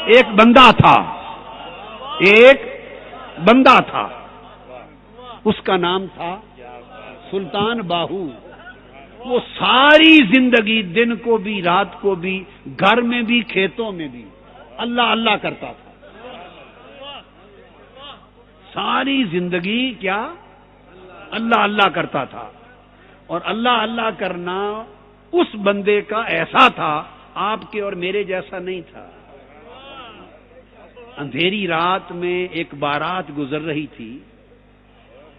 ایک بندہ تھا، ایک بندہ تھا، اس کا نام تھا سلطان باہو۔ وہ ساری زندگی دن کو بھی رات کو بھی گھر میں بھی کھیتوں میں بھی اللہ اللہ کرتا تھا۔ ساری زندگی کیا اللہ اللہ کرتا تھا، اور اللہ اللہ کرنا اس بندے کا ایسا تھا، آپ کے اور میرے جیسا نہیں تھا۔ اندھیری رات میں ایک بارات گزر رہی تھی،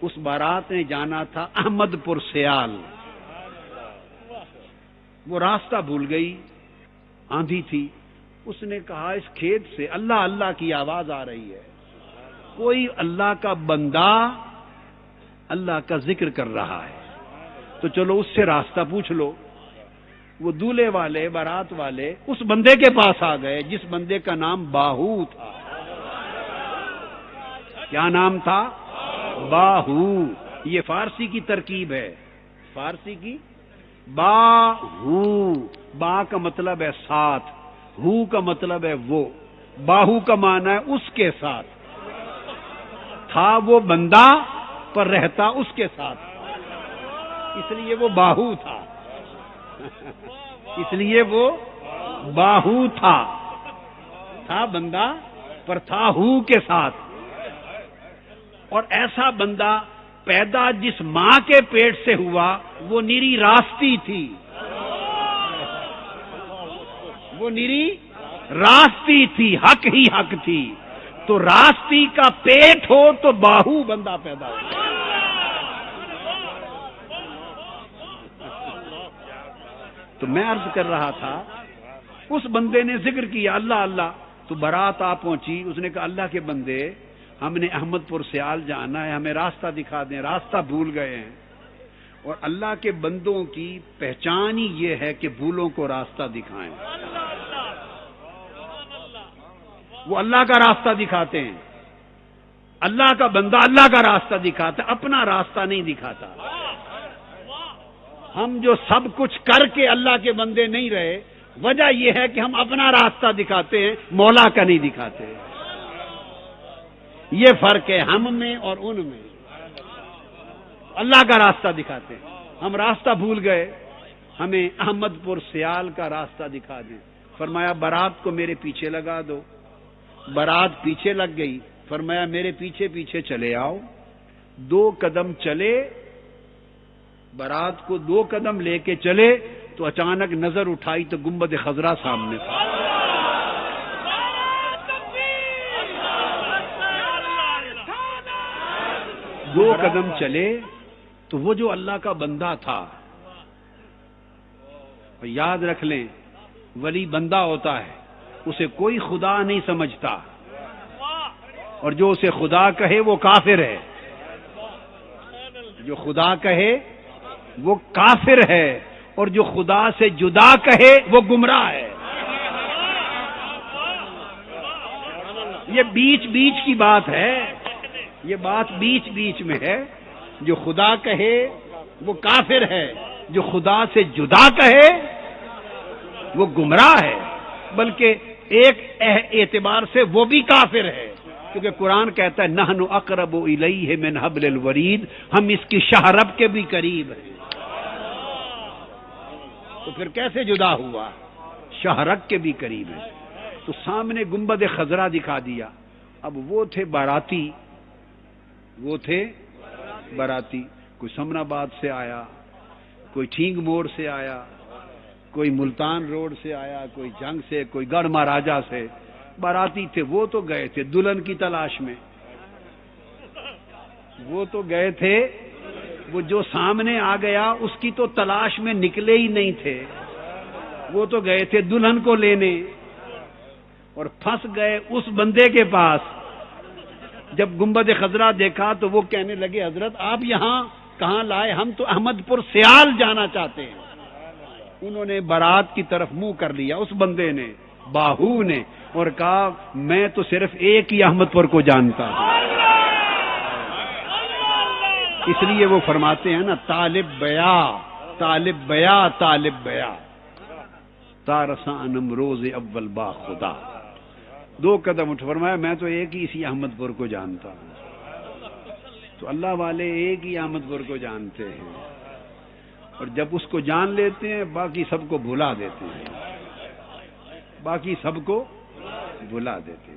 اس بارات نے جانا تھا احمد پور سیال۔ وہ راستہ بھول گئی، آندھی تھی، اس نے کہا اس کھیت سے اللہ اللہ کی آواز آ رہی ہے، کوئی اللہ کا بندہ اللہ کا ذکر کر رہا ہے، تو چلو اس سے راستہ پوچھ لو۔ وہ دولہے والے بارات والے اس بندے کے پاس آ گئے جس بندے کا نام باہو تھا۔ کیا نام تھا؟ باہو۔ یہ فارسی کی ترکیب ہے، فارسی کی باہو۔ با کا مطلب ہے ساتھ، ہو کا مطلب ہے وہ، باہو کا معنی ہے اس کے ساتھ۔ تھا وہ بندہ پر رہتا اس کے ساتھ، اس لیے وہ باہو تھا، اس لیے وہ باہو تھا بندہ پر تھا ہو کے ساتھ۔ اور ایسا بندہ پیدا جس ماں کے پیٹ سے ہوا وہ نری راستی تھی، وہ نری راستی تھی، حق ہی حق تھی۔ تو راستی کا پیٹ ہو تو باہو بندہ پیدا ہو۔ تو میں عرض کر رہا تھا، اس بندے نے ذکر کیا اللہ اللہ، تو بارات آ پہنچی، اس نے کہا اللہ کے بندے ہم نے احمد پور سیال جانا ہے، ہمیں راستہ دکھا دیں، راستہ بھول گئے ہیں۔ اور اللہ کے بندوں کی پہچان ہی یہ ہے کہ بھولوں کو راستہ دکھائیں۔ وہ اللہ کا راستہ دکھاتے ہیں، اللہ کا بندہ اللہ کا راستہ دکھاتا ہے، اپنا راستہ نہیں دکھاتا۔ ہم جو سب کچھ کر کے اللہ کے بندے نہیں رہے، وجہ یہ ہے کہ ہم اپنا راستہ دکھاتے ہیں، مولا کا نہیں دکھاتے۔ یہ فرق ہے ہم میں اور ان میں۔ اللہ کا راستہ دکھاتے ہیں، ہم راستہ بھول گئے، ہمیں احمد پور سیال کا راستہ دکھا دیں۔ فرمایا بارات کو میرے پیچھے لگا دو۔ بارات پیچھے لگ گئی، فرمایا میرے پیچھے پیچھے چلے آؤ۔ 2 قدم چلے، بارات کو 2 قدم لے کے چلے تو اچانک نظر اٹھائی تو گنبد خضرا سامنے تھا۔ 2 قدم چلے تو وہ جو اللہ کا بندہ تھا، یاد رکھ لیں ولی بندہ ہوتا ہے، اسے کوئی خدا نہیں سمجھتا، اور جو اسے خدا کہے وہ کافر ہے، جو خدا کہے وہ کافر ہے، اور جو خدا سے جدا کہے وہ گمراہ ہے۔ یہ بیچ بیچ کی بات ہے، یہ بات بیچ بیچ میں ہے۔ جو خدا کہے وہ کافر ہے، جو خدا سے جدا کہے وہ گمراہ ہے، بلکہ ایک اعتبار سے وہ بھی کافر ہے، کیونکہ قرآن کہتا ہے نحن اقرب الیہ من حبل الورید، ہم اس کی شہرب کے بھی قریب ہیں۔ تو پھر کیسے جدا ہوا؟ شہرک کے بھی قریب ہے۔ تو سامنے گنبد خضرا دکھا دیا۔ اب وہ تھے باراتی، وہ تھے باراتی، کوئی سمن آباد سے آیا، کوئی ٹھینگ موڑ سے آیا، کوئی ملتان روڈ سے آیا، کوئی جنگ سے، کوئی گڑھ مہاراجا سے، باراتی تھے۔ وہ تو گئے تھے دلہن کی تلاش میں، وہ تو گئے تھے، وہ جو سامنے آ گیا اس کی تو تلاش میں نکلے ہی نہیں تھے، وہ تو گئے تھے دلہن کو لینے، اور پھنس گئے اس بندے کے پاس۔ جب گنبد خضرا دیکھا تو وہ کہنے لگے حضرت آپ یہاں کہاں لائے؟ ہم تو احمد پور سیال جانا چاہتے ہیں۔ انہوں نے بارات کی طرف منہ کر لیا، اس بندے نے، باہو نے، اور کہا میں تو صرف ایک ہی احمد پور کو جانتا ہوں۔ اس لیے وہ فرماتے ہیں نا طالب بیا طالب بیا طالب بیا تارسا نمروز اول با خدا۔ 2 قدم اٹھ فرمایا میں تو ایک ہی اسی احمد پور کو جانتا ہوں. تو اللہ والے ایک ہی احمد پور کو جانتے ہیں، اور جب اس کو جان لیتے ہیں باقی سب کو بھلا دیتے ہیں، باقی سب کو بھلا دیتے ہیں.